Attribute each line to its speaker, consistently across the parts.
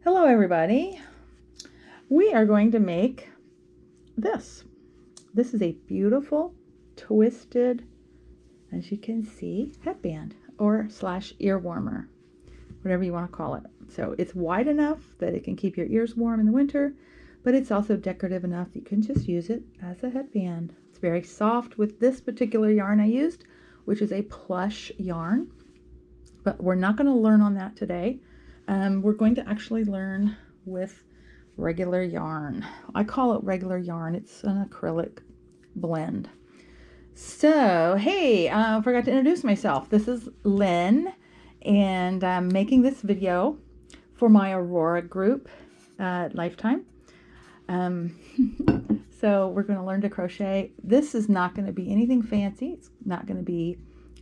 Speaker 1: Hello everybody. We are going to make this. This is a beautiful twisted, as you can see, headband or / ear warmer, whatever you want to call it. So it's wide enough that it can keep your ears warm in the winter, but it's also decorative enough that you can just use it as a headband. It's very soft with this particular yarn I used, which is a plush yarn, but we're not going to learn on that today. We're going to actually learn with regular yarn. I call it regular yarn. It's an acrylic blend. So, hey, I forgot to introduce myself. This is Lynn, and I'm making this video for my Aurora group at Lifetime. So we're going to learn to crochet. This is not going to be anything fancy. It's not going to be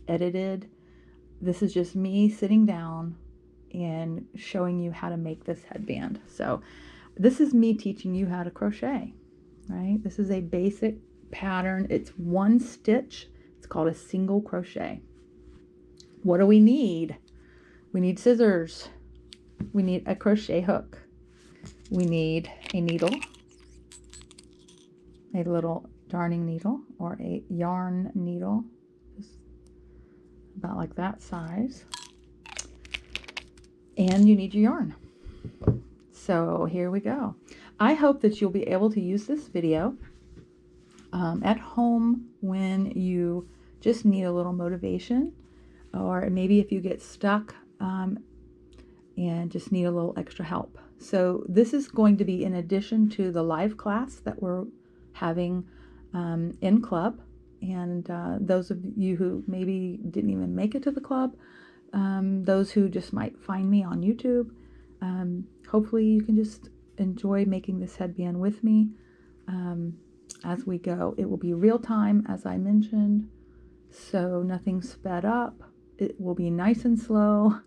Speaker 1: edited. This is just me sitting down and showing you how to make this headband. So this is me teaching you how to crochet, right? This is a basic pattern. It's one stitch. It's called a single crochet. What do we need? We need scissors. We need a crochet hook. We need a needle, a little darning needle or a yarn needle, just about like that size. And you need your yarn. So here we go. I hope that you'll be able to use this video at home when you just need a little motivation, or maybe if you get stuck and just need a little extra help. So this is going to be in addition to the live class that we're having in club. And those of you who maybe didn't even make it to the club, those who just might find me on YouTube, hopefully you can just enjoy making this headband with me as we go. It will be real time, as I mentioned, so nothing sped up. It will be nice and slow.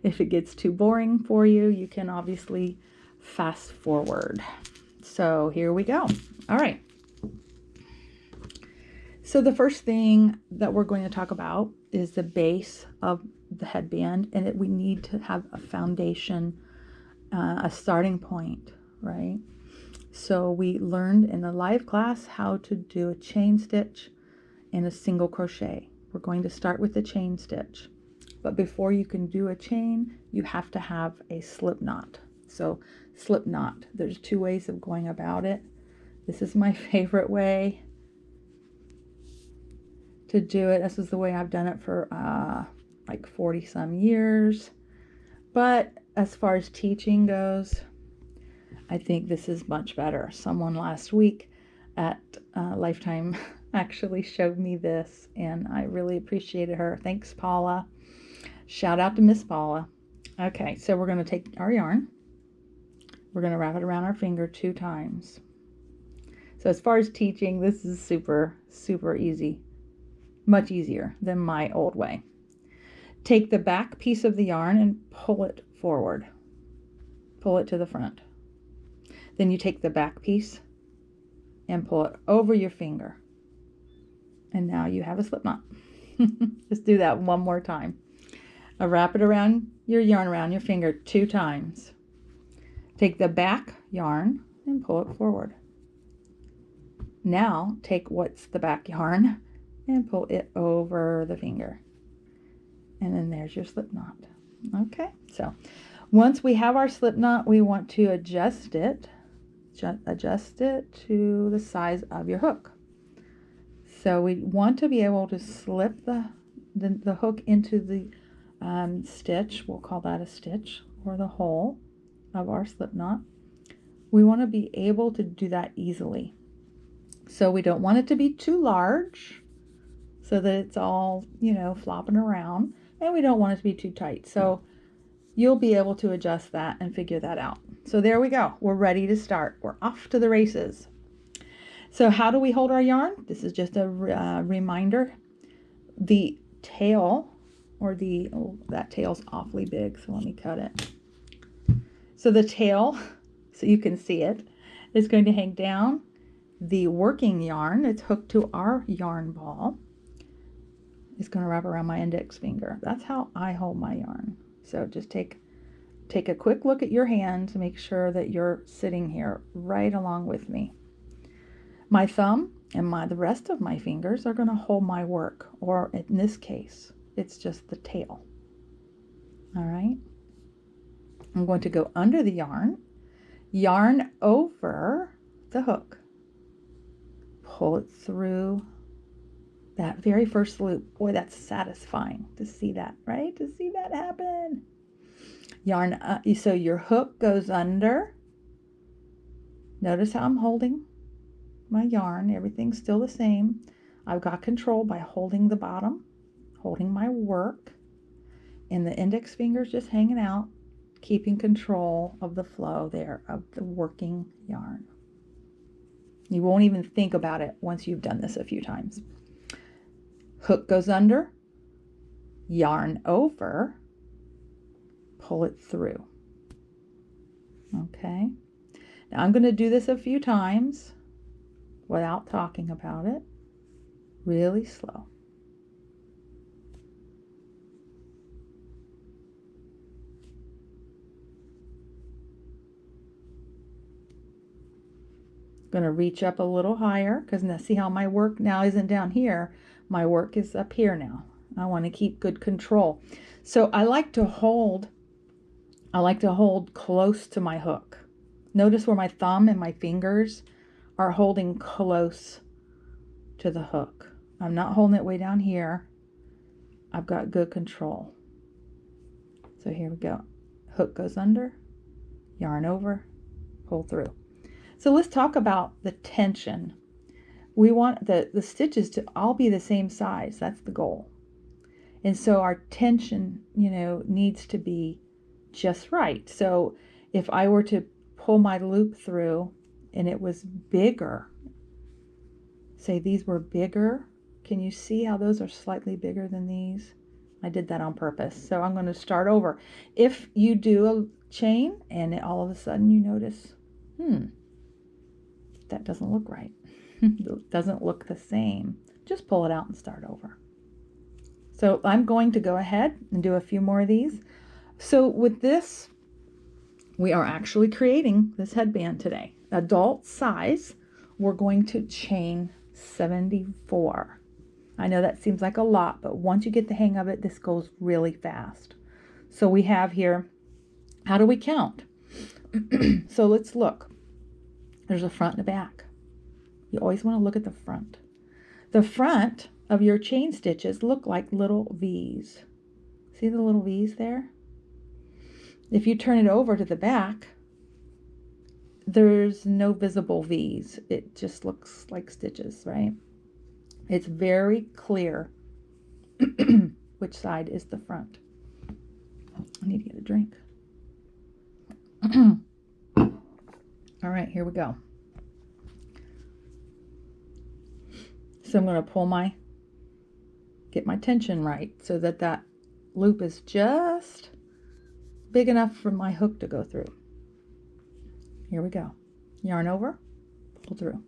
Speaker 1: If it gets too boring for you, you can obviously fast forward. So here we go. All right. So the first thing that we're going to talk about is the base of the headband, and we need to have a foundation, a starting point, right? So we learned in the live class how to do a chain stitch and a single crochet. We're going to start with the chain stitch, but before you can do a chain, you have to have a slip knot. So slip knot, there's two ways of going about it. This is my favorite way to do it. This is the way I've done it for like 40 some years. But as far as teaching goes, I think this is much better. Someone last week at Lifetime actually showed me this, and I really appreciated her. Thanks, Paula. Shout out to Miss Paula. Okay, so we're going to take our yarn. We're going to wrap it around our finger 2 times. So as far as teaching, this is super, super easy. Much easier than my old way. Take the back piece of the yarn and pull it forward. Pull it to the front. Then you take the back piece and pull it over your finger. And now you have a slip knot. Let's do that one more time. Wrap it around your yarn around your finger 2 times. Take the back yarn and pull it forward. Now take what's the back yarn and pull it over the finger. And then there's your slip knot. Okay, so once we have our slip knot, we want to adjust it to the size of your hook. So we want to be able to slip the hook into the stitch. We'll call that a stitch, or the hole of our slip knot. We want to be able to do that easily. So we don't want it to be too large, so that it's all, flopping around, and we don't want it to be too tight. So you'll be able to adjust that and figure that out. So there we go. We're ready to start. We're off to the races. So how do we hold our yarn? This is just a reminder. The tail, or that tail's awfully big, so let me cut it. So the tail, so you can see it, is going to hang down. The working yarn, it's hooked to our yarn ball, is going to wrap around my index finger. That's how I hold my yarn. So just take take a quick look at your hand to make sure that you're sitting here right along with me. My thumb and the rest of my fingers are going to hold my work, or in this case, it's just the tail. All right. I'm going to go under the yarn over the hook, pull it through that very first loop. Boy, that's satisfying to see that, right? To see that happen. Yarn, so your hook goes under. Notice how I'm holding my yarn. Everything's still the same. I've got control by holding the bottom, holding my work, and the index fingers just hanging out, keeping control of the flow there of the working yarn. You won't even think about it once you've done this a few times. Hook goes under, yarn over, pull it through. Okay. Now I'm going to do this a few times without talking about it. Really slow. Going to reach up a little higher because now see how my work now isn't down here. My work is up here now. I want to keep good control. So I like to hold close to my hook. Notice where my thumb and my fingers are holding close to the hook. I'm not holding it way down here. I've got good control. So here we go. Hook goes under, yarn over, pull through. So let's talk about the tension. We want the stitches to all be the same size. That's the goal. And so our tension, needs to be just right. So if I were to pull my loop through and it was bigger, say these were bigger, can you see how those are slightly bigger than these? I did that on purpose. So I'm going to start over. If you do a chain and all of a sudden you notice, that doesn't look right. It doesn't look the same. Just pull it out and start over. So I'm going to go ahead and do a few more of these. So with this, we are actually creating this headband today. Adult size, we're going to chain 74. I know that seems like a lot, but once you get the hang of it, this goes really fast. So we have here, how do we count? So let's look. There's a front and a back. You always want to look at the front. The front of your chain stitches look like little V's. See the little V's there? If you turn it over to the back, there's no visible V's. It just looks like stitches, right? It's very clear which side is the front. I need to get a drink. All right, here we go. So I'm going to get my tension right so that that loop is just big enough for my hook to go through. Here we go. Yarn over, pull through.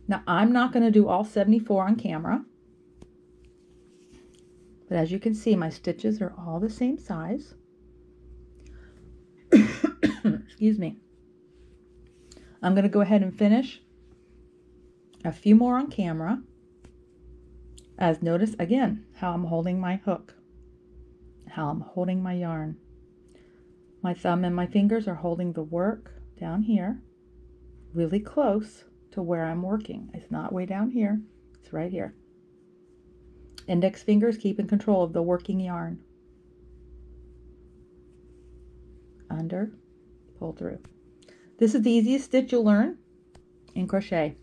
Speaker 1: Now I'm not going to do all 74 on camera. But as you can see, my stitches are all the same size. Excuse me. I'm going to go ahead and finish a few more on camera. As notice again how I'm holding my hook, how I'm holding my yarn. My thumb and my fingers are holding the work down here, really close to where I'm working. It's not way down here, it's right here. Index fingers keep in control of the working yarn. Under, pull through. This is the easiest stitch you'll learn in crochet.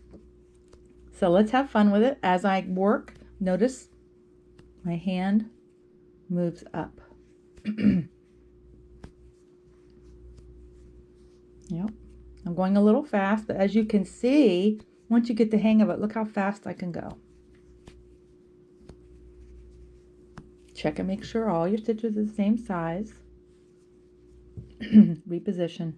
Speaker 1: So let's have fun with it. As I work, notice my hand moves up. Yep. I'm going a little fast, but as you can see, once you get the hang of it, look how fast I can go. Check and make sure all your stitches are the same size. Reposition.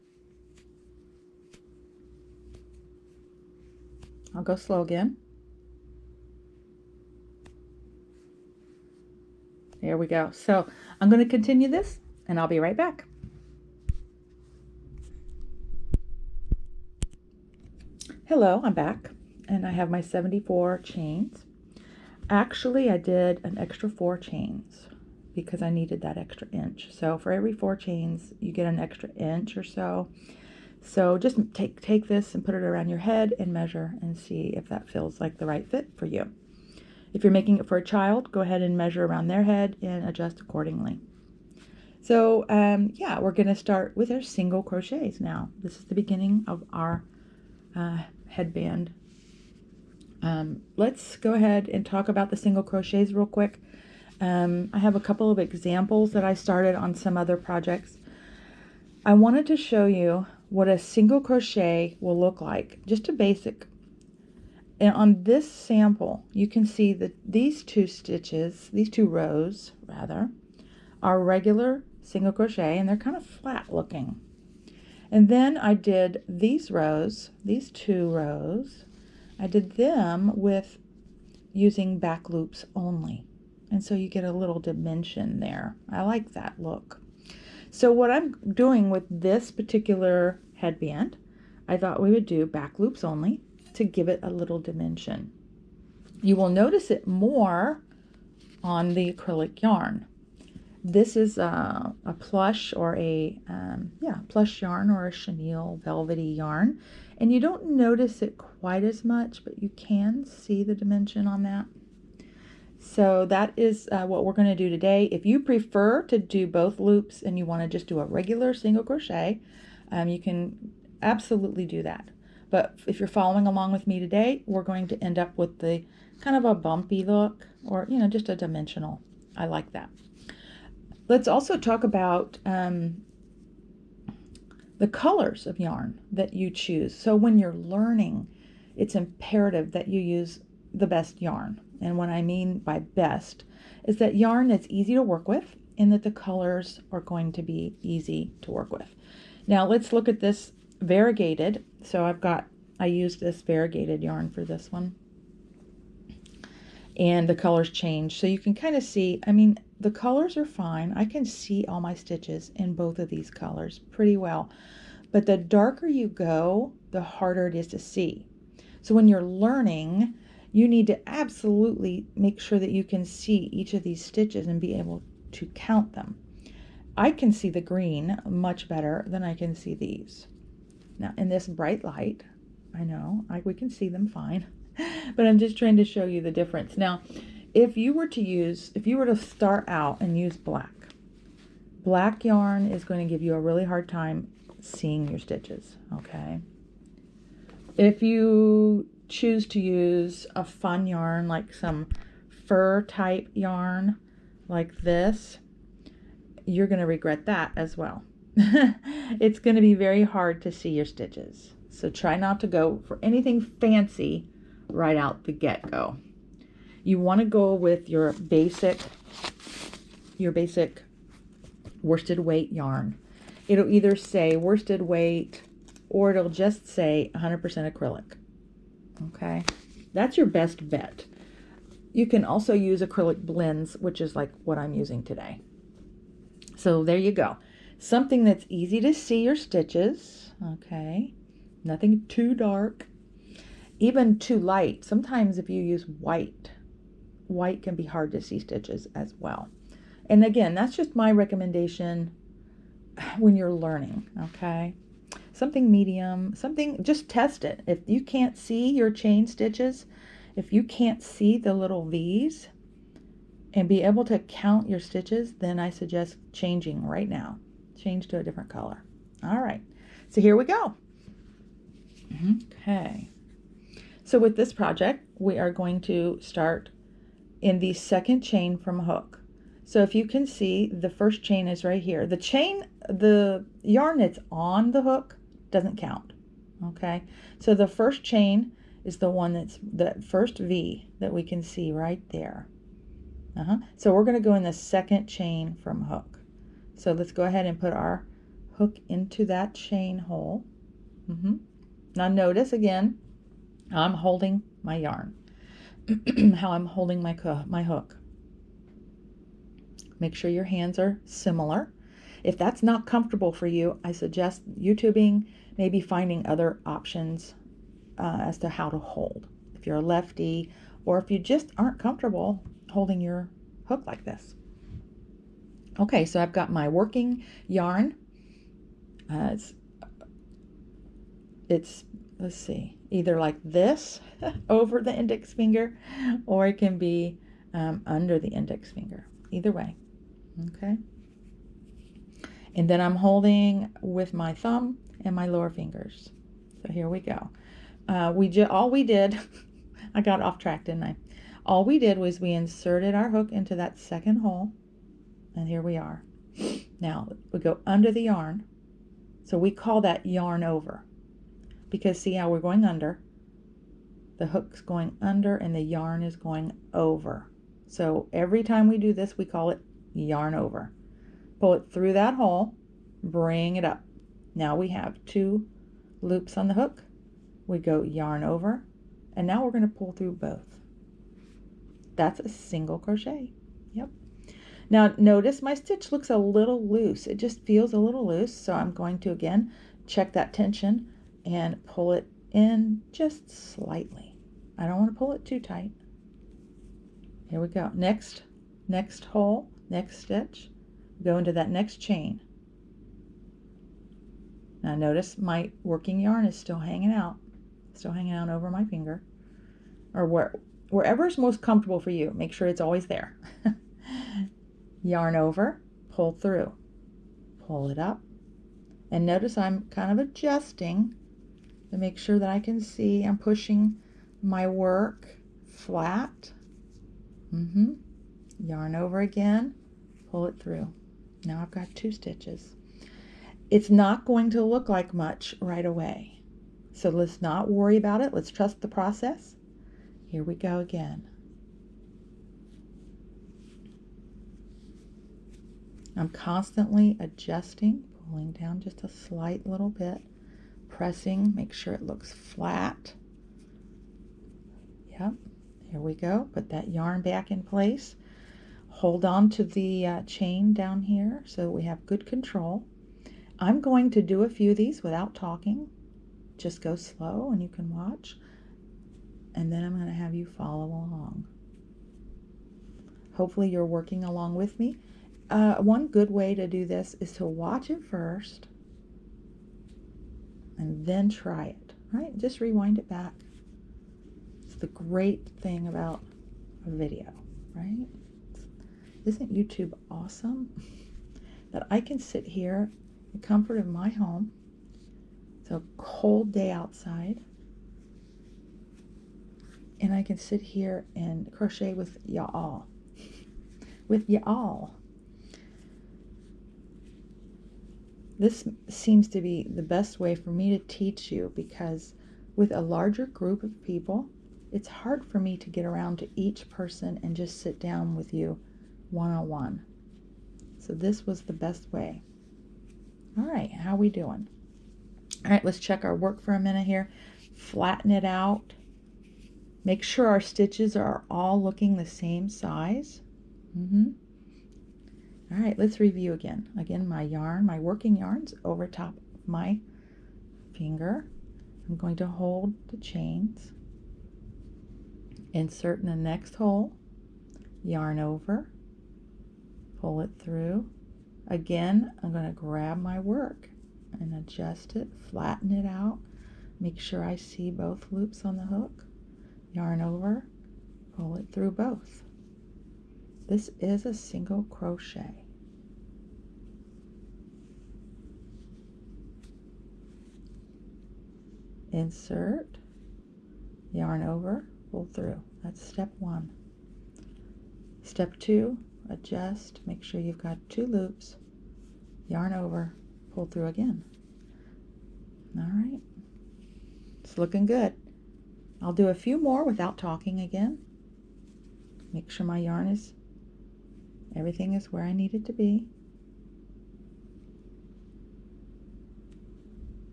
Speaker 1: I'll go slow again. There we go. So I'm going to continue this and I'll be right back. Hello, I'm back and I have my 74 chains. Actually, I did an extra 4 chains because I needed that extra inch. So for every 4 chains, you get an extra inch or so. So just take this and put it around your head and measure and see if that feels like the right fit for you. If you're making it for a child, go ahead and measure around their head and adjust accordingly. So yeah, we're going to start with our single crochets now. This is the beginning of our headband. Let's go ahead and talk about the single crochets real quick. I have a couple of examples that I started on some other projects. I wanted to show you what a single crochet will look like, just a basic. And on this sample, you can see that these 2 stitches, these 2 rows rather, are regular single crochet and they're kind of flat looking. And then I did these rows, these 2 rows, I did them with using back loops only. And so you get a little dimension there. I like that look. So what I'm doing with this particular headband, I thought we would do back loops only to give it a little dimension. You will notice it more on the acrylic yarn. This is a plush or a plush yarn or a chenille velvety yarn, and you don't notice it quite as much, but you can see the dimension on that. So that is what we're going to do today. If you prefer to do both loops and you want to just do a regular single crochet, you can absolutely do that. But if you're following along with me today, we're going to end up with the kind of a bumpy look, or just a dimensional. I like that. Let's also talk about the colors of yarn that you choose. So when you're learning, it's imperative that you use the best yarn. And what I mean by best is that yarn that's easy to work with and that the colors are going to be easy to work with. Now let's look at this variegated. So I used this variegated yarn for this one. And the colors change. So you can kind of see, the colors are fine. I can see all my stitches in both of these colors pretty well. But the darker you go, the harder it is to see. So when you're learning, you need to absolutely make sure that you can see each of these stitches and be able to count them. I can see the green much better than I can see these. Now in this bright light, I know we can see them fine, but I'm just trying to show you the difference. Now, if you were to start out and use black yarn is going to give you a really hard time seeing your stitches, okay? If you choose to use a fun yarn like some fur type yarn like this, you're going to regret that as well. It's going to be very hard to see your stitches. So try not to go for anything fancy right out the get-go. You want to go with your basic worsted weight yarn. It'll either say worsted weight or it'll just say 100% acrylic. Okay, that's your best bet. You can also use acrylic blends, which is like what I'm using today. So there you go. Something that's easy to see your stitches, okay? Nothing too dark, even too light. Sometimes if you use white can be hard to see stitches as well. And again, that's just my recommendation when you're learning, okay? Something medium, just test it. If you can't see your chain stitches, if you can't see the little V's and be able to count your stitches, then I suggest changing right now. Change to a different color. All right, so here we go. Okay, so with this project, we are going to start in the second chain from hook. So if you can see, the first chain is right here. The yarn that's on the hook doesn't count, okay? So the first chain is the one that's the first V that we can see right there. So we're going to go in the second chain from hook. So let's go ahead and put our hook into that chain hole. Now notice again, I'm holding my yarn, how I'm holding my hook. Make sure your hands are similar. If that's not comfortable for you, I suggest YouTubing, maybe finding other options as to how to hold. If you're a lefty, or if you just aren't comfortable holding your hook like this. Okay, so I've got my working yarn. It's let's see, either like this over the index finger, or it can be under the index finger. Either way, okay? And then I'm holding with my thumb and my lower fingers. So here we go. All we did, I got off track, didn't I? All we did was we inserted our hook into that second hole, and here we are. Now we go under the yarn. So we call that yarn over, because see how we're going under? The hook's going under and the yarn is going over. So every time we do this, we call it yarn over. Pull it through that hole, bring it up. Now we have 2 loops on the hook. We go yarn over, and now we're going to pull through both. That's a single crochet. Yep. Now notice my stitch looks a little loose. It just feels a little loose, so I'm going to again check that tension and pull it in just slightly. I don't want to pull it too tight. Here we go. Next hole, next stitch, go into that next chain. Now notice my working yarn is still hanging out over my finger, or wherever is most comfortable for you. Make sure it's always there. Yarn over, pull through, pull it up, and notice I'm kind of adjusting to make sure that I can see I'm pushing my work flat. Yarn over again, pull it through. Now I've got 2 stitches. It's not going to look like much right away, so let's not worry about it. Let's trust the process. Here we go again. I'm constantly adjusting, pulling down just a slight little bit, pressing, make sure it looks flat. Yep, here we go. Put that yarn back in place. Hold on to the chain down here so we have good control. I'm going to do a few of these without talking. Just go slow and you can watch. And then I'm going to have you follow along. Hopefully you're working along with me. One good way to do this is to watch it first and then try it, right? Just rewind it back. It's the great thing about a video, right? Isn't YouTube awesome? That I can sit here in the comfort of my home. It's a cold day outside. And I can sit here and crochet with y'all. With y'all. This seems to be the best way for me to teach you, because with a larger group of people, it's hard for me to get around to each person and just sit down with you one-on-one. So this was the best way. All right, how we doing? All right, let's check our work for a minute here. Flatten it out. Make sure our stitches are all looking the same size. All right, let's review again. Again, my yarn, my working yarn's over top of my finger. I'm going to hold the chains, insert in the next hole, yarn over, pull it through. Again, I'm going to grab my work and adjust it, flatten it out, make sure I see both loops on the hook, yarn over, pull it through both. This is a single crochet. Insert, yarn over, pull through. That's step 1. Step 2, adjust, make sure you've got 2 loops, yarn over, pull through again. All right, it's looking good. I'll do a few more without talking again. Make sure my yarn is, everything is where I need it to be.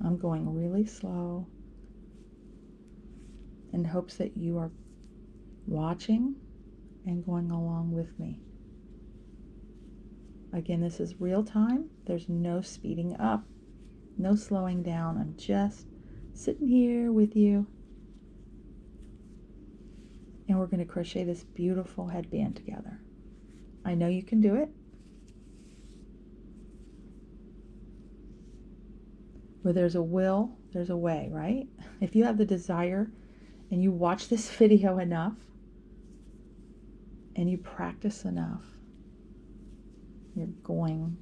Speaker 1: I'm going really slow in hopes that you are watching and going along with me. Again, this is real time. There's no speeding up, no slowing down. I'm just sitting here with you. And we're going to crochet this beautiful headband together. I know you can do it. Where there's a will, there's a way, right? If you have the desire and you watch this video enough and you practice enough, you're going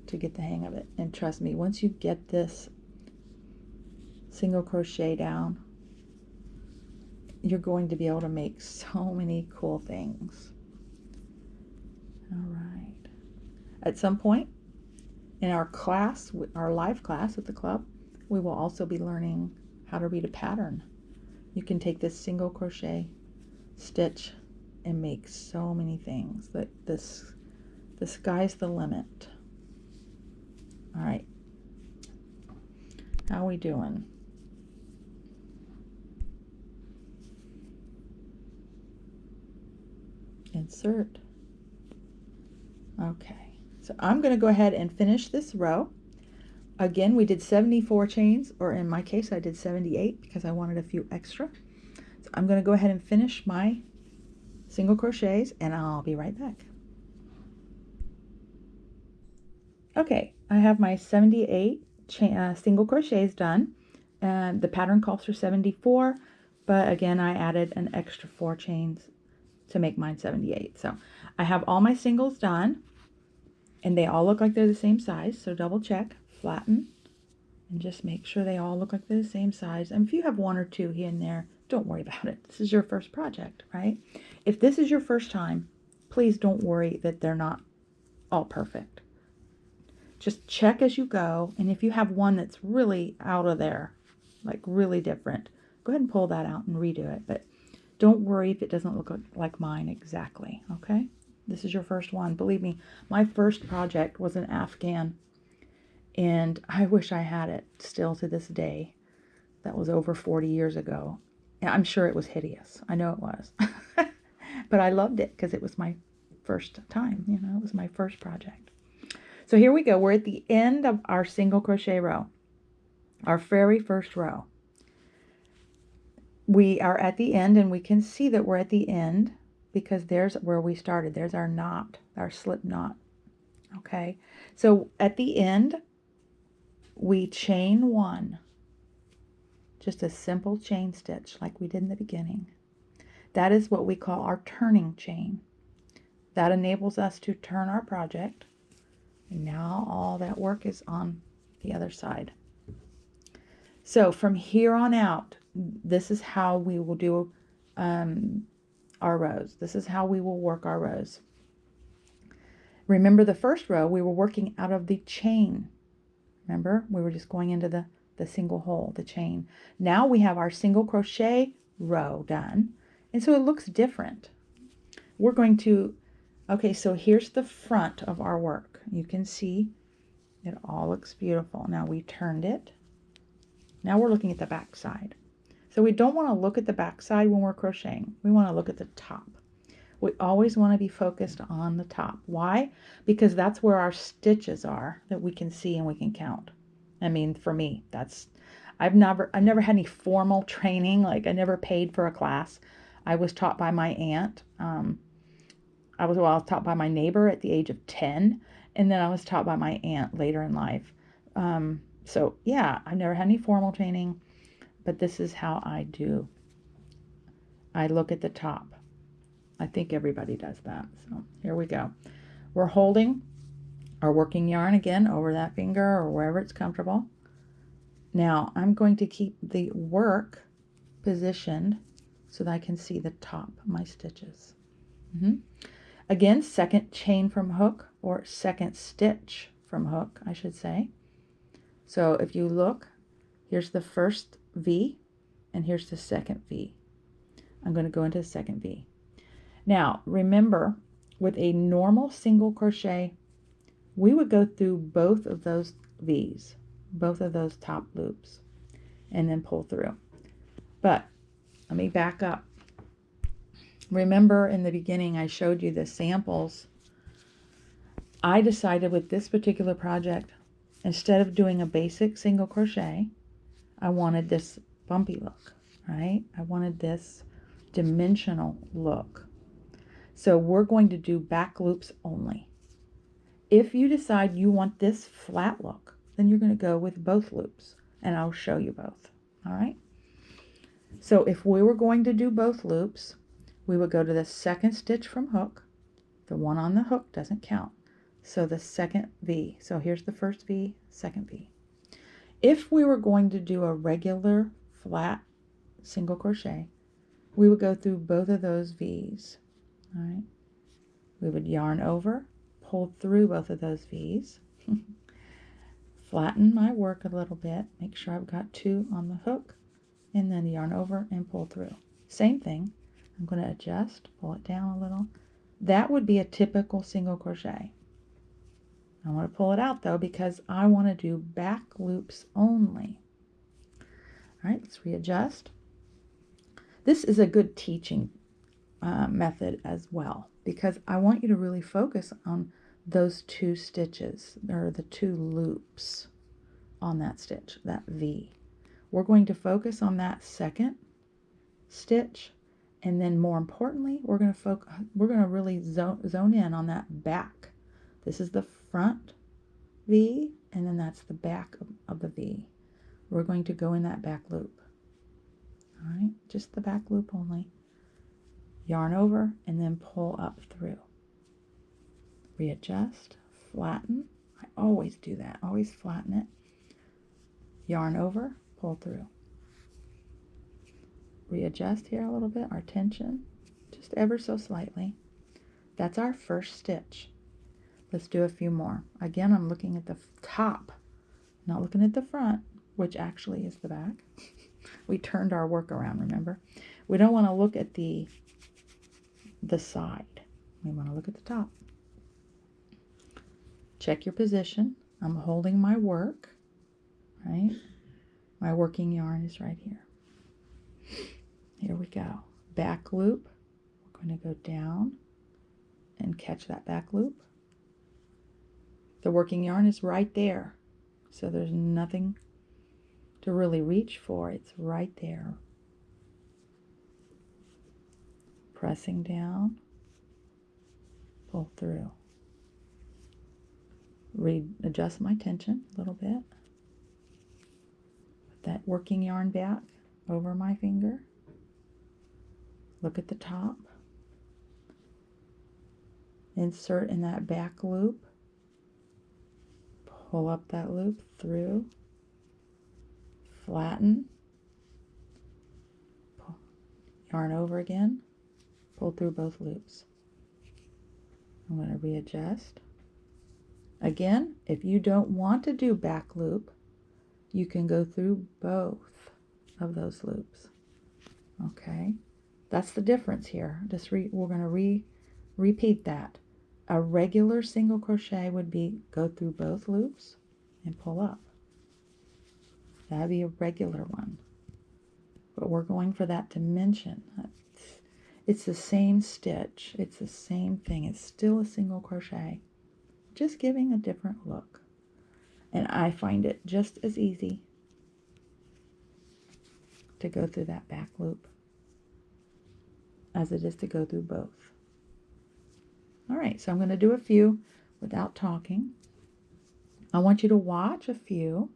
Speaker 1: to get the hang of it. And trust me, once you get this single crochet down, you're going to be able to make so many cool things. All right. At some point in our class, our live class at the club, we will also be learning how to read a pattern. You can take this single crochet stitch and make so many things. That the sky's the limit. All right. How are we doing? Insert. Okay, so I'm going to go ahead and finish this row. Again, we did 74 chains, or in my case, I did 78 because I wanted a few extra. So I'm going to go ahead and finish my single crochets, and I'll be right back. Okay, I have my 78 single crochets done, and the pattern calls for 74, but again, I added an extra 4 chains to make mine 78. So I have all my singles done, and they all look like they're the same size. So double check, flatten, and just make sure they all look like they're the same size. And if you have 1 or 2 here and there, don't worry about it. This is your first project, right? If this is your first time, please don't worry that they're not all perfect. Just check as you go, and if you have one that's really out of there, like really different, go ahead and pull that out and redo it. But don't worry if it doesn't look like mine exactly, okay? This is your first one. Believe me, my first project was an Afghan, and I wish I had it still to this day. That was over 40 years ago. And I'm sure it was hideous. I know it was. But I loved it because it was my first time, you know, it was my first project. So here we go. We're at the end of our single crochet row, our very first row. We are at the end, and we can see that we're at the end because there's where we started. There's our knot, our slip knot. Okay, so at the end, we chain 1. Just a simple chain stitch like we did in the beginning. That is what we call our turning chain. That enables us to turn our project. And now all that work is on the other side. So from here on out, this is how we will do our rows. This is how we will work our rows. Remember the first row, we were working out of the chain. Remember, we were just going into the single hole, the chain. Now we have our single crochet row done, and so it looks different. We're going to, okay, so here's the front of our work. You can see it all looks beautiful. Now we turned it. Now we're looking at the back side. So we don't want to look at the back side when we're crocheting. We want to look at the top. We always want to be focused on the top. Why? Because that's where our stitches are that we can see and we can count. I mean, for me, I've never had any formal training. Like I never paid for a class. I was taught by my aunt. I was taught by my neighbor at the age of 10, and then I was taught by my aunt later in life. So yeah, I've never had any formal training, but this is how I do. I look at the top. I think everybody does that. So here we go. We're holding our working yarn again over that finger or wherever it's comfortable. Now I'm going to keep the work positioned so that I can see the top of my stitches. Again, second chain from hook, or second stitch from hook, I should say. So if you look, here's the first V, and here's the second V. I'm going to go into the second V. Now, remember, with a normal single crochet, we would go through both of those V's, both of those top loops, and then pull through. But let me back up. Remember in the beginning I showed you the samples. I decided with this particular project, instead of doing a basic single crochet, I wanted this bumpy look, right? I wanted this dimensional look. So we're going to do back loops only. If you decide you want this flat look, then you're going to go with both loops, and I'll show you both. All right. So if we were going to do both loops, we would go to the second stitch from hook. The one on the hook doesn't count. So the second V. So here's the first V, second V. If we were going to do a regular flat single crochet, we would go through both of those V's. All right. We would yarn over, pull through both of those V's, flatten my work a little bit, make sure I've got 2 on the hook, and then yarn over and pull through. Same thing. I'm going to adjust, pull it down a little. That would be a typical single crochet. I want to pull it out though because I want to do back loops only. All right, let's readjust. This is a good teaching method as well, because I want you to really focus on those 2 stitches, or the 2 loops on that stitch, that V. We're going to focus on that second stitch, and then more importantly, we're going to really zone in on that back. This is the front V, and then that's the back of the V. We're going to go in that back loop. All right, just the back loop only. Yarn over and then pull up through. Readjust, flatten. I always do that, always flatten it. Yarn over, pull through. Readjust here a little bit, our tension, just ever so slightly. That's our first stitch. Let's do a few more. Again, I'm looking at the top, not looking at the front, which actually is the back. We turned our work around, remember? We don't want to look at the side. We want to look at the top. Check your position. I'm holding my work, right? My working yarn is right here. Here we go. Back loop. We're going to go down and catch that back loop. The working yarn is right there, so there's nothing to really reach for. It's right there. Pressing down, pull through. Readjust my tension a little bit. Put that working yarn back over my finger. Look at the top. Insert in that back loop. Pull up that loop through. Flatten. Yarn over again. Pull through both loops. I'm going to readjust. Again, if you don't want to do back loop, you can go through both of those loops. Okay, that's the difference here. We're going to repeat that. A regular single crochet would be go through both loops and pull up. That'd be a regular one. But we're going for that dimension. It's the same stitch. It's the same thing. It's still a single crochet, just giving a different look. And I find it just as easy to go through that back loop as it is to go through both. All right, so I'm going to do a few without talking. I want you to watch a few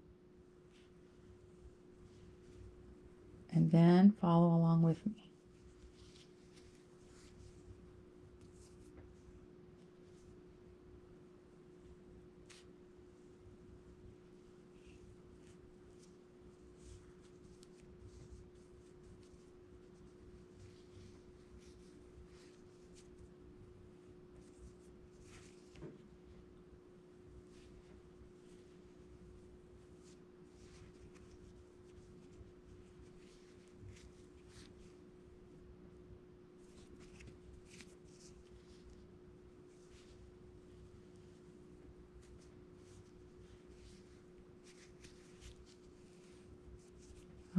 Speaker 1: and then follow along with me.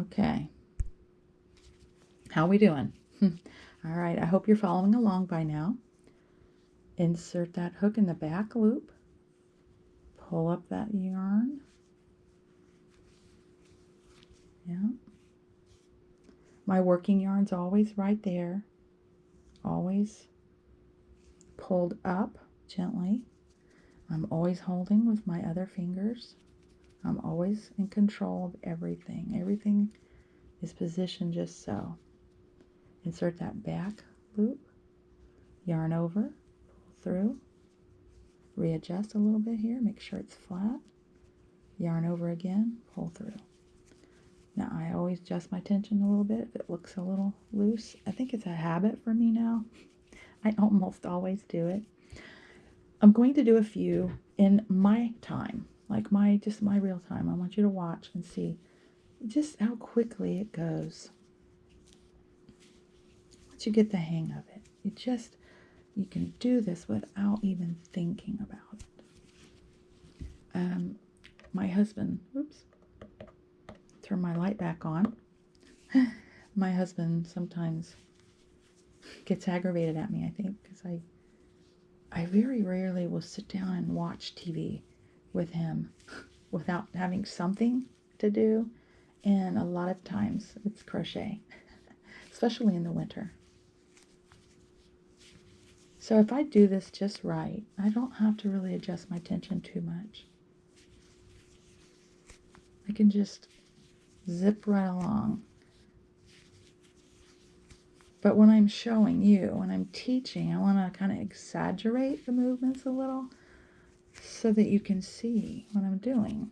Speaker 1: Okay, how we doing? All right, I hope you're following along by now. Insert that hook in the back loop, pull up that yarn. Yeah. My working yarn's always right there, always pulled up gently. I'm always holding with my other fingers. I'm always in control of everything. Everything is positioned just so. Insert that back loop, yarn over, pull through, readjust a little bit here, make sure it's flat, yarn over again, pull through. Now I always adjust my tension a little bit if it looks a little loose. I think it's a habit for me now. I almost always do it. I'm going to do a few in my time, like just my real time. I want you to watch and see just how quickly it goes. Once you get the hang of it, you can do this without even thinking about it. My husband, oops, turn my light back on. My husband sometimes gets aggravated at me, I think, because I very rarely will sit down and watch TV with him without having something to do, and a lot of times it's crochet, especially in the winter. So if I do this just right, I don't have to really adjust my tension too much. I can just zip right along. But when I'm showing you, when I'm teaching, I want to kind of exaggerate the movements a little so that you can see what I'm doing.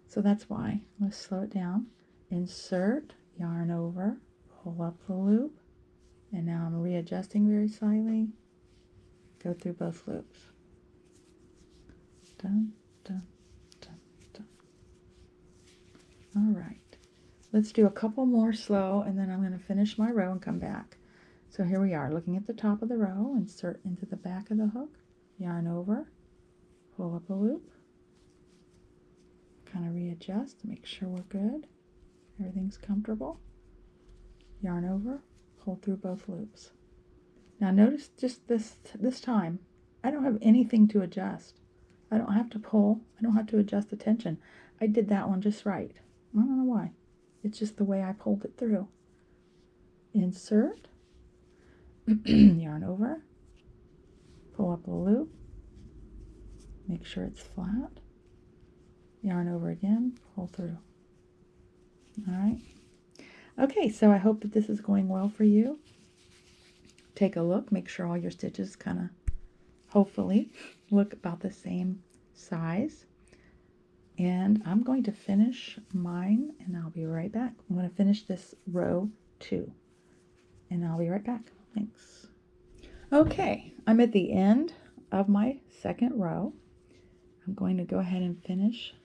Speaker 1: So that's why. Let's slow it down. Insert, yarn over, pull up the loop, and now I'm readjusting very slightly. Go through both loops. Dun, dun, dun, dun. All right. Let's do a couple more slow, and then I'm going to finish my row and come back. So here we are, looking at the top of the row, insert into the back of the hook, yarn over, pull up a loop, kind of readjust to make sure we're good, everything's comfortable, yarn over, pull through both loops. Now notice just this time, I don't have anything to adjust. I don't have to pull, I don't have to adjust the tension. I did that one just right. I don't know why. It's just the way I pulled it through. Insert, yarn over, pull up a loop, make sure it's flat, yarn over again, pull through. All right. Okay, so I hope that this is going well for you. Take a look, make sure all your stitches kind of hopefully look about the same size. And I'm going to finish mine and I'll be right back. I'm going to finish this row 2 and I'll be right back. Thanks. Okay, I'm at the end of my second row. I'm going to go ahead and finish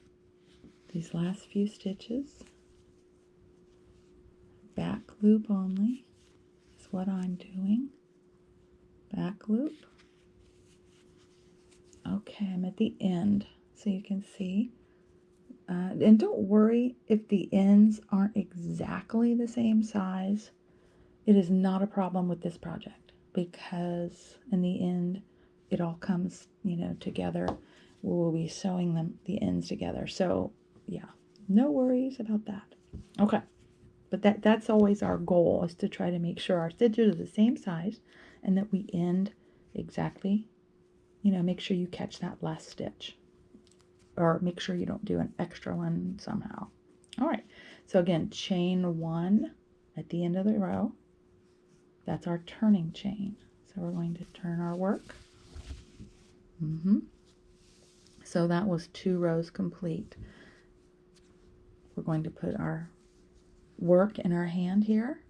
Speaker 1: these last few stitches. Back loop only is what I'm doing. Back loop. Okay, I'm at the end so you can see. And don't worry if the ends aren't exactly the same size. It is not a problem with this project because in the end it all comes, together. We'll be sewing the ends together. So yeah, no worries about that. Okay, but that's always our goal, is to try to make sure our stitches are the same size and that we end exactly, make sure you catch that last stitch. Or make sure you don't do an extra one somehow. All right, so again, chain 1 at the end of the row. That's our turning chain. So we're going to turn our work. So that was 2 rows complete. We're going to put our work in our hand here.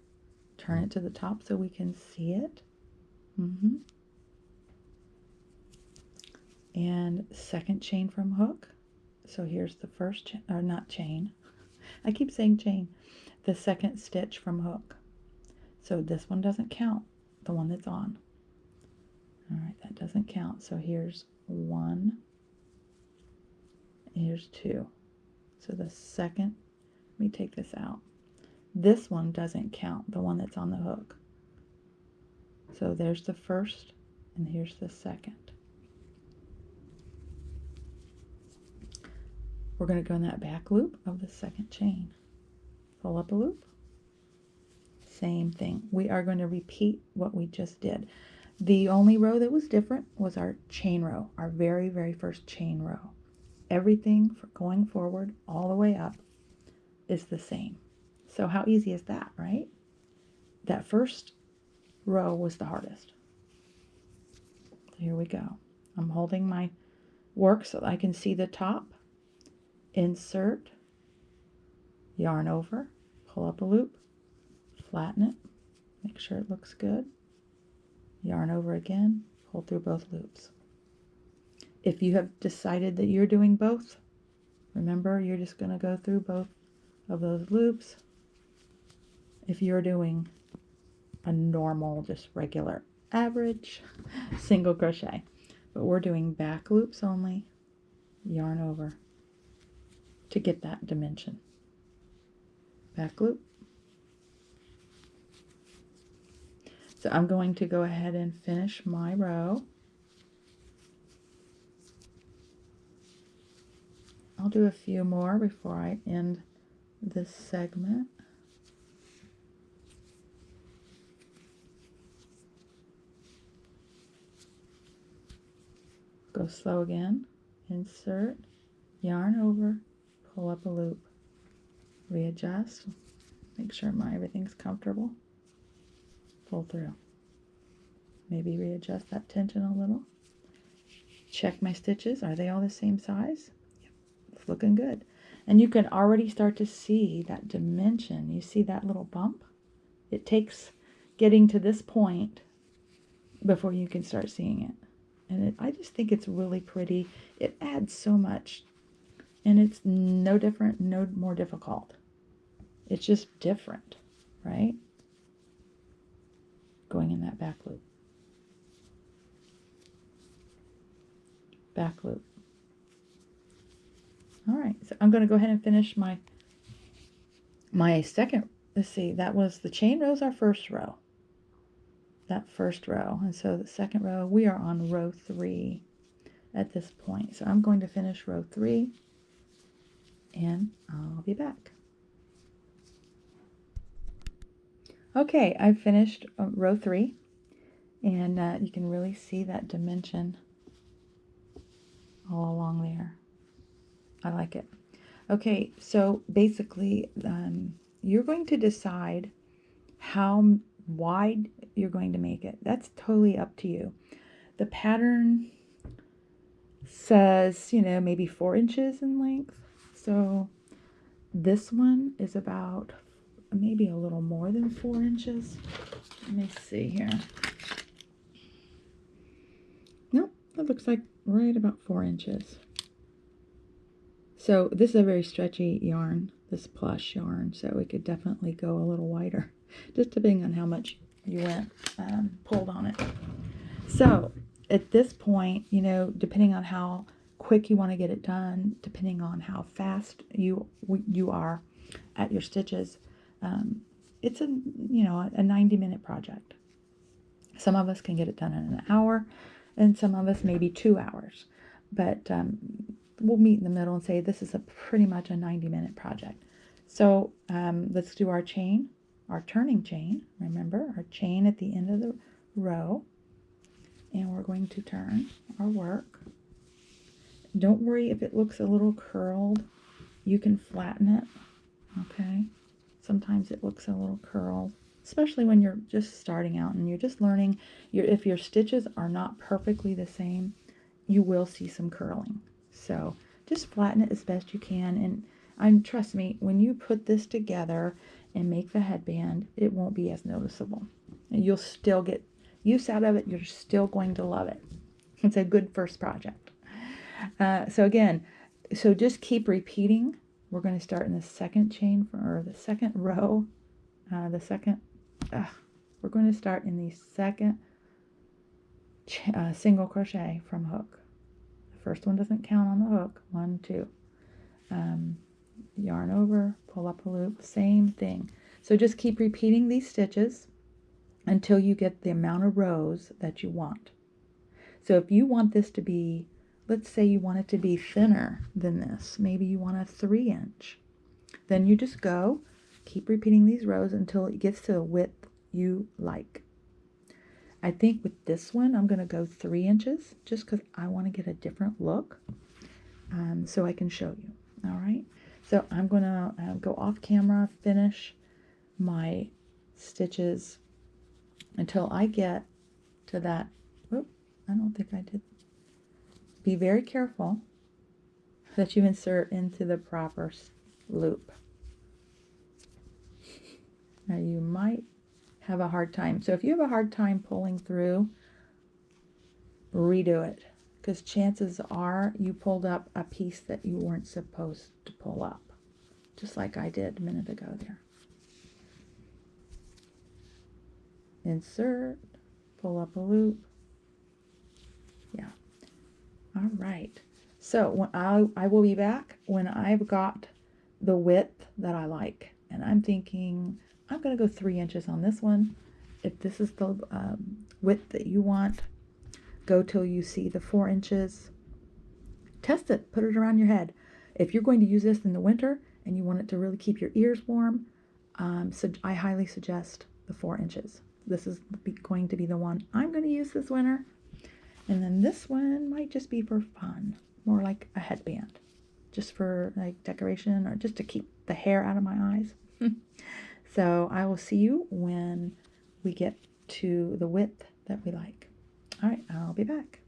Speaker 1: Turn it to the top so we can see it. And second chain from hook. So here's the first, or not chain. I keep saying chain. The second stitch from hook. So this one doesn't count, the one that's on. All right, that doesn't count. So here's 1, here's 2. So the second, let me take this out. This one doesn't count, the one that's on the hook. So there's the first, and here's the second. We're going to go in that back loop of the second chain. Pull up a loop. Same thing. We are going to repeat what we just did. The only row that was different was our chain row, our very, very first chain row. Everything for going forward all the way up is the same. So how easy is that, right? That first row was the hardest. So here we go. I'm holding my work so I can see the top. Insert, yarn over, pull up a loop, flatten it, make sure it looks good, yarn over again, pull through both loops. If you have decided that you're doing both, remember you're just going to go through both of those loops. If you're doing a normal, just regular, average single crochet, but we're doing back loops only, yarn over to get that dimension. Back loop. So I'm going to go ahead and finish my row. I'll do a few more before I end this segment. Go slow again. Insert, yarn over, pull up a loop, readjust, make sure everything's comfortable, pull through. Maybe readjust that tension a little. Check my stitches. Are they all the same size? Yep, it's looking good. And you can already start to see that dimension. You see that little bump? It takes getting to this point before you can start seeing it. And I just think it's really pretty. It adds so much. And it's no different, no more difficult. It's just different, right? Going in that back loop. Back loop. All right, so I'm going to go ahead and finish my second. Let's see, that was the chain row's our first row. That first row. And so the second row, we are on row 3 at this point. So I'm going to finish row 3 and I'll be back. Okay, I've finished row 3 and you can really see that dimension all along there. I like it. Okay, so basically you're going to decide how wide you're going to make it. That's totally up to you. The pattern says, maybe 4 inches in length. So this one is about maybe a little more than 4 inches. Let me see here. Nope, that looks like right about 4 inches. So this is a very stretchy yarn, this plush yarn, so it could definitely go a little wider, just depending on how much you pulled on it. So at this point, depending on how quick you want to get it done, depending on how fast you are at your stitches, it's a 90-minute project. Some of us can get it done in an hour, and some of us maybe 2 hours. But we'll meet in the middle and say this is pretty much a 90-minute project. So let's do our chain, our turning chain. Remember, our chain at the end of the row. And we're going to turn our work. Don't worry if it looks a little curled. You can flatten it, okay? Sometimes it looks a little curled, especially when you're just starting out and you're just learning. If your stitches are not perfectly the same, you will see some curling. So just flatten it as best you can. And trust me, when you put this together and make the headband, it won't be as noticeable. And you'll still get use out of it. You're still going to love it. It's a good first project. So just keep repeating. We're going to start in the second chain or the second row. We're going to start in the second single crochet from hook. The first one doesn't count on the hook. 1, 2. Yarn over, pull up a loop, same thing. So just keep repeating these stitches until you get the amount of rows that you want. So if you want this to be, let's say you want it to be thinner than this, maybe you want a 3-inch, then you just go, keep repeating these rows until it gets to the width you like. I think with this one, I'm going to go 3 inches just because I want to get a different look, so I can show you. All right. So I'm going to go off camera, finish my stitches until I get to that. Whoop, I don't think I did. Be very careful that you insert into the proper loop. Now you might have a hard time. So if you have a hard time pulling through, redo it, because chances are you pulled up a piece that you weren't supposed to pull up, just like I did a minute ago there. Insert, pull up a loop. Yeah. All right. So when I will be back when I've got the width that I like, and I'm thinking I'm going to go 3 inches on this one. If this is the width that you want, go till you see the 4 inches. Test it. Put it around your head. If you're going to use this in the winter and you want it to really keep your ears warm, so I highly suggest the 4 inches. This is going to be the one I'm going to use this winter. And then this one might just be for fun, more like a headband, just for like decoration or just to keep the hair out of my eyes. So I will see you when we get to the width that we like. All right, I'll be back.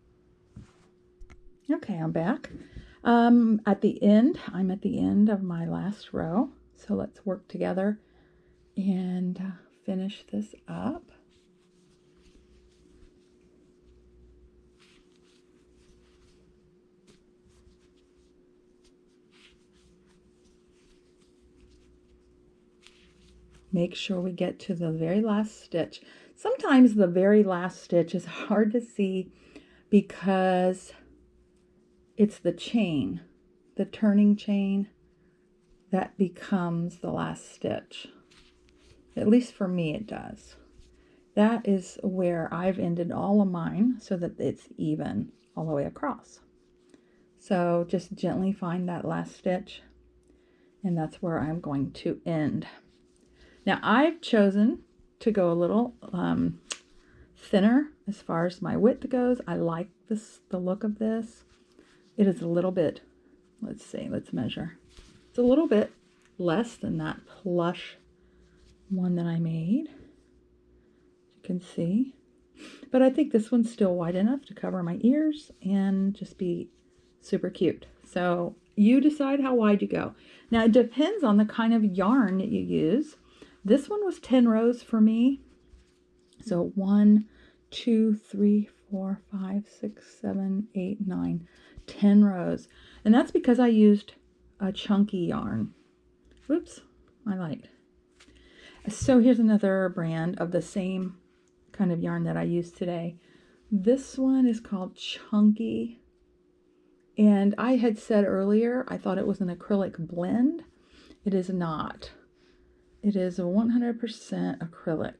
Speaker 1: Okay, I'm back. At the end, I'm at the end of my last row. So let's work together and finish this up. Make sure we get to the very last stitch. Sometimes the very last stitch is hard to see because it's the chain, the turning chain, that becomes the last stitch. At least for me it does. That is where I've ended all of mine so that it's even all the way across. So just gently find that last stitch, and that's where I'm going to end. Now I've chosen to go a little thinner as far as my width goes. I like the look of this. It is a little bit, let's see, let's measure. It's a little bit less than that plush one that I made, you can see. But I think this one's still wide enough to cover my ears and just be super cute. So you decide how wide you go. Now it depends on the kind of yarn that you use. This one was 10 rows for me. So 1, 2, 3, 4, 5, 6, 7, 8, 9, 10 rows. And that's because I used a chunky yarn. Whoops, I lied. So here's another brand of the same kind of yarn that I used today. This one is called Chunky. And I had said earlier, I thought it was an acrylic blend. It is not. It is a 100% acrylic.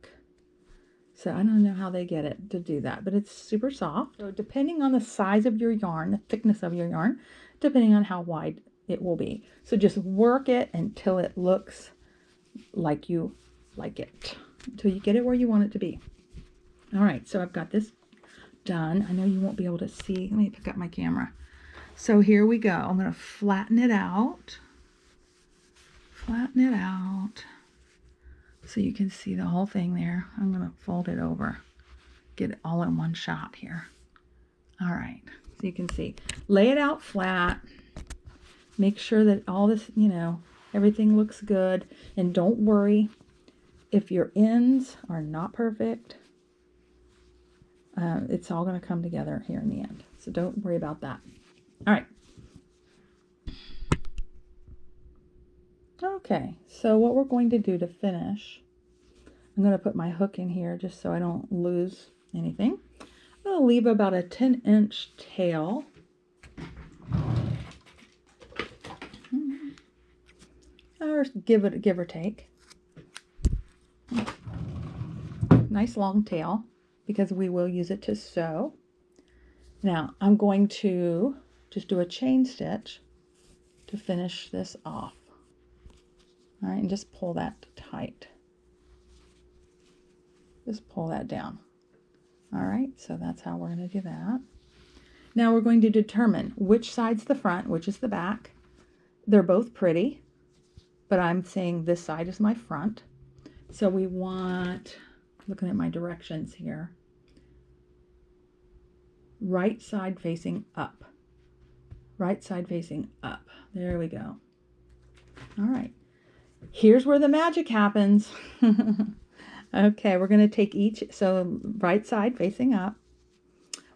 Speaker 1: So I don't know how they get it to do that, but it's super soft. So depending on the size of your yarn, the thickness of your yarn, depending on how wide it will be. So just work it until it looks like you like it, until you get it where you want it to be. All right, so I've got this done. I know you won't be able to see. Let me pick up my camera. So here we go. I'm going to flatten it out. Flatten it out so you can see the whole thing there. I'm going to fold it over. Get it all in one shot here. All right, so you can see. Lay it out flat. Make sure that all this, everything looks good. And don't worry if your ends are not perfect. It's all going to come together here in the end. So don't worry about that. All right. Okay, so what we're going to do to finish, I'm going to put my hook in here just so I don't lose anything. I'm going to leave about a 10-inch tail. Or give or take. nice long tail because we will use it to sew. Now I'm going to just do a chain stitch to finish this off. All right, and just pull that tight. Just pull that down. All right, so that's how we're going to do that. Now we're going to determine which side's the front, which is the back. They're both pretty, but I'm saying this side is my front. So we want, looking at my directions here, right side facing up. Right side facing up. There we go. All right. Here's where the magic happens. Okay, we're going to take each, so right side facing up.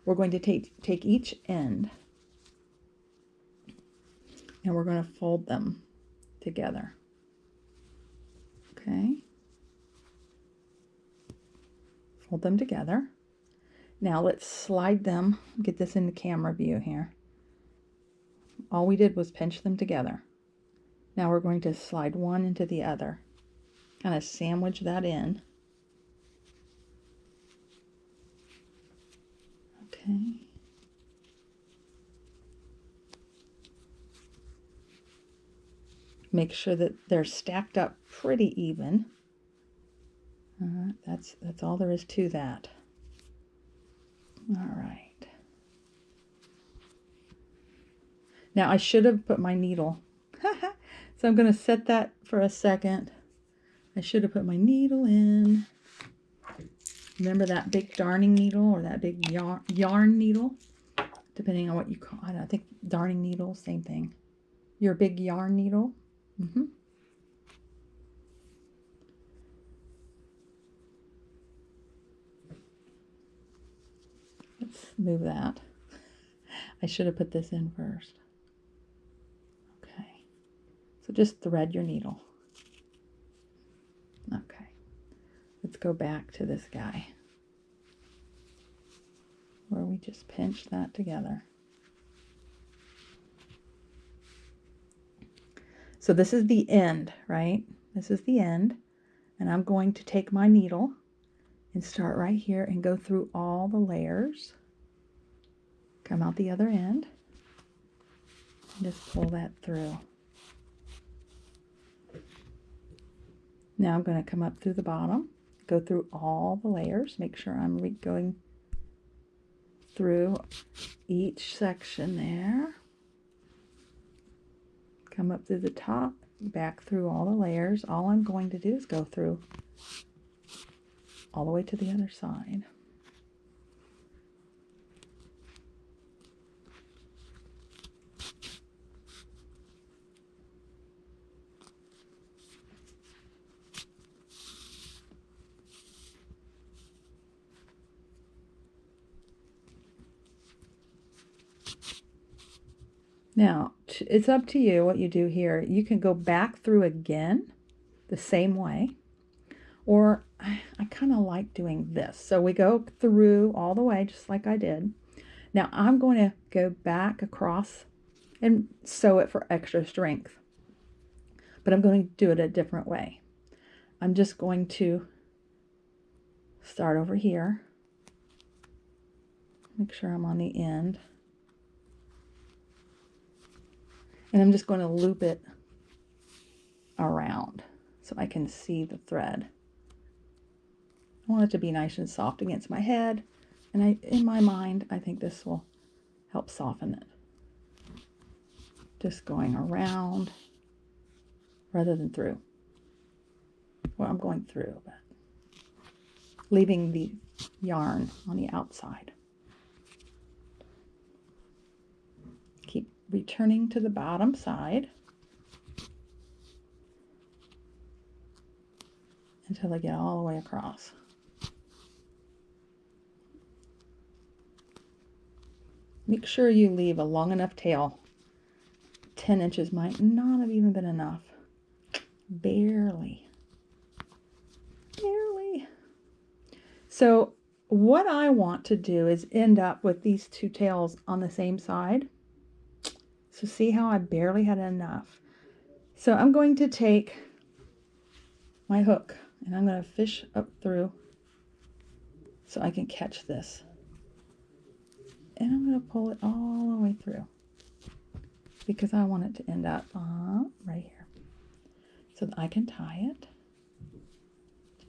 Speaker 1: We're going to take each end and we're going to fold them together. Okay. Fold them together. Now let's slide them, get this into camera view here. All we did was pinch them together. Now we're going to slide one into the other. Kind of sandwich that in. Okay. Make sure that they're stacked up pretty even. That's all there is to that. All right. Now I should have put my needle. So I'm going to set that for a second. I should have put my needle in. Remember that big darning needle or that big yarn needle? Depending on what you call it. I think darning needle, same thing. Your big yarn needle. Let's move that. I should have put this in first. Okay. So just thread your needle. Okay. Let's go back to this guy where we just pinch that together. So this is the end, right? This is the end. And I'm going to take my needle and start right here and go through all the layers. Come out the other end. And just pull that through. Now I'm going to come up through the bottom, go through all the layers, make sure I'm going through each section there. Come up through the top, back through all the layers. All I'm going to do is go through all the way to the other side. Now, it's up to you what you do here. You can go back through again the same way, or I kind of like doing this. So we go through all the way just like I did. Now I'm going to go back across and sew it for extra strength, but I'm going to do it a different way. I'm just going to start over here. Make sure I'm on the end. And I'm just going to loop it around so I can see the thread. I want it to be nice and soft against my head. And in my mind, I think this will help soften it. Just going around rather than through. Well, I'm going through, but leaving the yarn on the outside. Keep returning to the bottom side until I get all the way across. Make sure you leave a long enough tail. 10 inches might not have even been enough. Barely. Barely. So what I want to do is end up with these two tails on the same side. So see how I barely had enough. So I'm going to take my hook and I'm going to fish up through so I can catch this. And I'm going to pull it all the way through because I want it to end up right here so that I can tie it.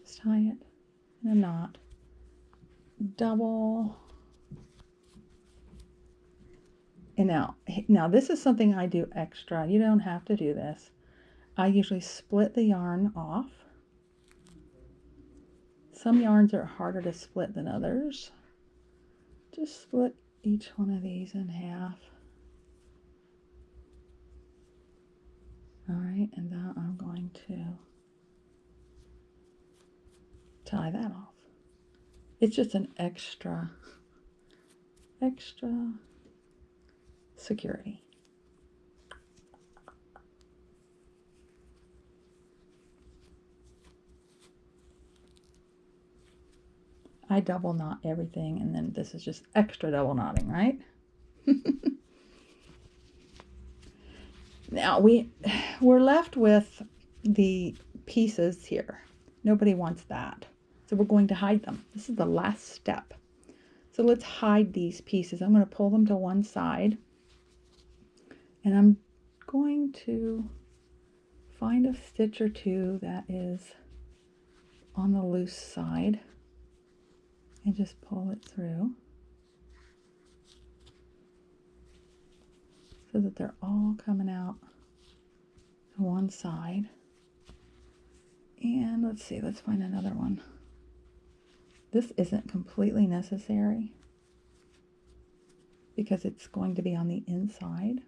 Speaker 1: Just tie it in a knot. Double. And now this is something I do extra. You don't have to do this. I usually split the yarn off. Some yarns are harder to split than others. Just split each one of these in half. All right, and now I'm going to tie that off. It's just an extra security. I double knot everything, and then this is just extra double knotting, right? Now we're left with the pieces here. Nobody wants that. So we're going to hide them. This is the last step. So let's hide these pieces. I'm going to pull them to one side, and I'm going to find a stitch or two that is on the loose side and just pull it through so that they're all coming out to one side. And let's see, let's find another one. This isn't completely necessary because it's going to be on the inside,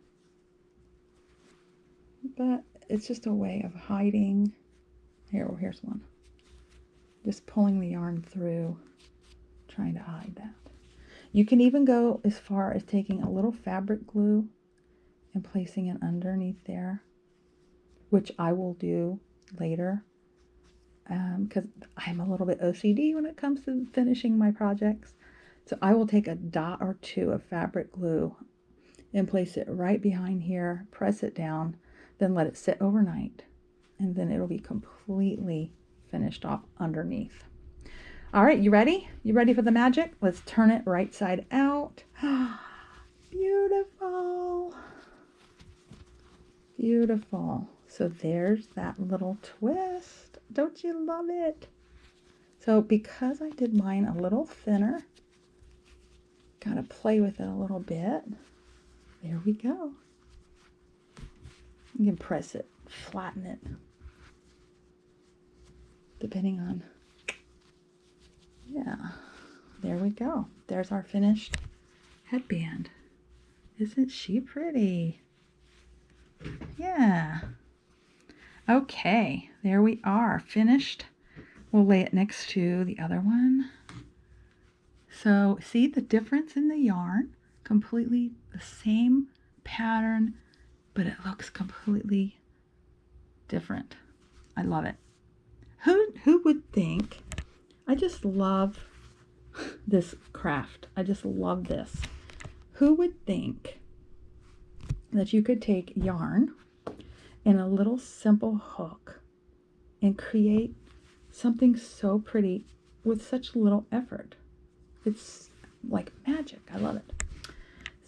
Speaker 1: but it's just a way of hiding. Here's one. Just pulling the yarn through, trying to hide that. You can even go as far as taking a little fabric glue and placing it underneath there, which I will do later because I'm a little bit OCD when it comes to finishing my projects. So I will take a dot or two of fabric glue and place it right behind here, press it down, then let it sit overnight, and then it'll be completely finished off underneath. All right, you ready? You ready for the magic? Let's turn it right side out. Beautiful. Beautiful. So there's that little twist. Don't you love it? So because I did mine a little thinner, gotta play with it a little bit. There we go. You can press it, flatten it, depending on, yeah, there we go. There's our finished headband. Isn't she pretty? Yeah. Okay, there we are, finished. We'll lay it next to the other one. So see the difference in the yarn? Completely the same pattern, but it looks completely different. I love it. Who would think? I just love this craft. I just love this. Who would think that you could take yarn and a little simple hook and create something so pretty with such little effort? It's like magic. I love it.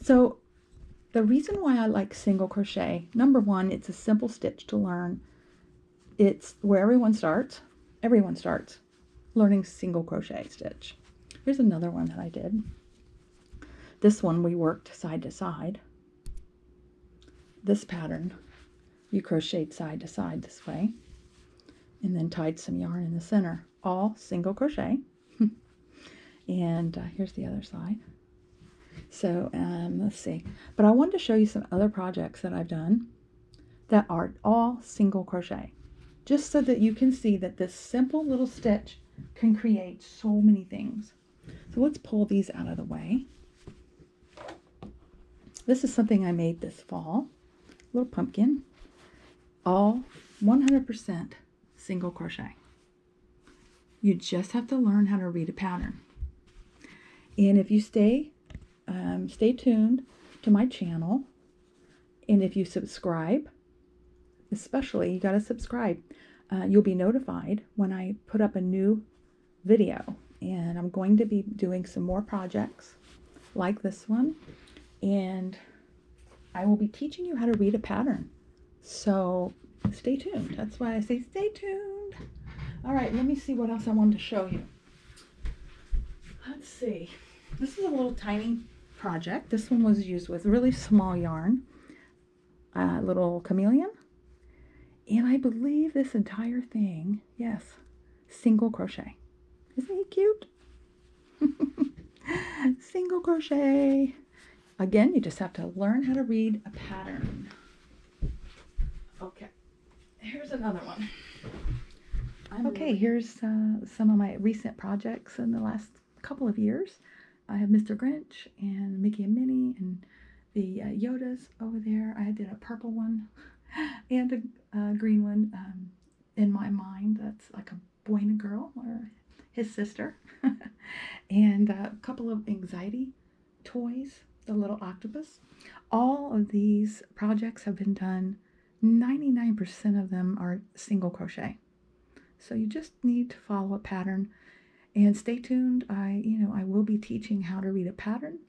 Speaker 1: So the reason why I like single crochet, number one, it's a simple stitch to learn. It's where everyone starts. Everyone starts learning single crochet stitch. Here's another one that I did. This one we worked side to side. This pattern you crocheted side to side this way and then tied some yarn in the center, all single crochet. And here's the other side. So let's see, but I wanted to show you some other projects that I've done that are all single crochet, just so that you can see that this simple little stitch can create so many things. So let's pull these out of the way. This is something I made this fall, little pumpkin, all 100% single crochet. You just have to learn how to read a pattern. And if you stay tuned to my channel, and if you subscribe, especially you got to subscribe, you'll be notified when I put up a new video. and I'm going to be doing some more projects like this one, and I will be teaching you how to read a pattern. So stay tuned. That's why I say stay tuned. All right, let me see what else I wanted to show you. Let's see. This is a little tiny project. This one was used with really small yarn, little chameleon. And I believe this entire thing, yes, single crochet. Isn't he cute? Single crochet. Again, you just have to learn how to read a pattern. Okay, here's another one. Okay, here's some of my recent projects in the last couple of years. I have Mr. Grinch and Mickey and Minnie and the Yodas over there. I did a purple one and a green one in my mind. That's like a boy and a girl, or his sister. And a couple of anxiety toys, the little octopus. All of these projects have been done. 99% of them are single crochet. So you just need to follow a pattern and stay tuned. I will be teaching how to read a pattern.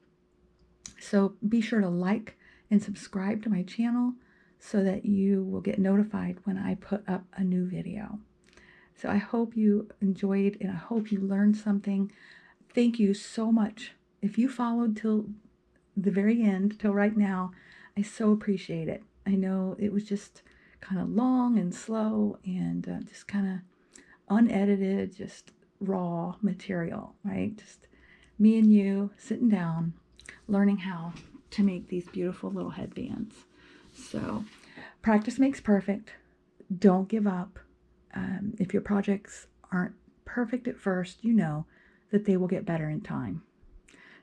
Speaker 1: So be sure to like and subscribe to my channel so that you will get notified when I put up a new video. So I hope you enjoyed and I hope you learned something. Thank you so much. If you followed till the very end, till right now, I so appreciate it. I know it was just kind of long and slow and just kind of unedited, just raw material, right? Just me and you sitting down, learning how to make these beautiful little headbands. So practice makes perfect. Don't give up. If your projects aren't perfect at first, you know that they will get better in time.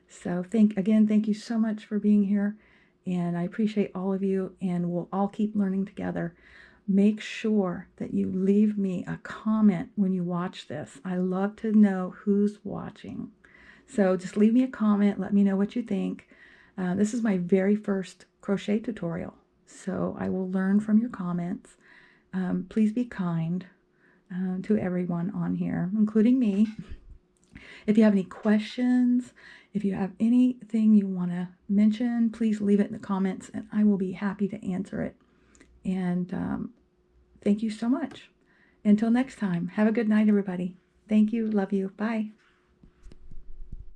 Speaker 1: So thank you so much for being here, and I appreciate all of you, and we'll all keep learning together. Make sure that you leave me a comment when you watch this. I love to know who's watching. So just leave me a comment. Let me know what you think. This is my very first crochet tutorial, so I will learn from your comments. Please be kind to everyone on here, including me. If you have any questions, if you have anything you want to mention, please leave it in the comments and I will be happy to answer it. And thank you so much. Until next time, have a good night, everybody. Thank you. Love you. Bye.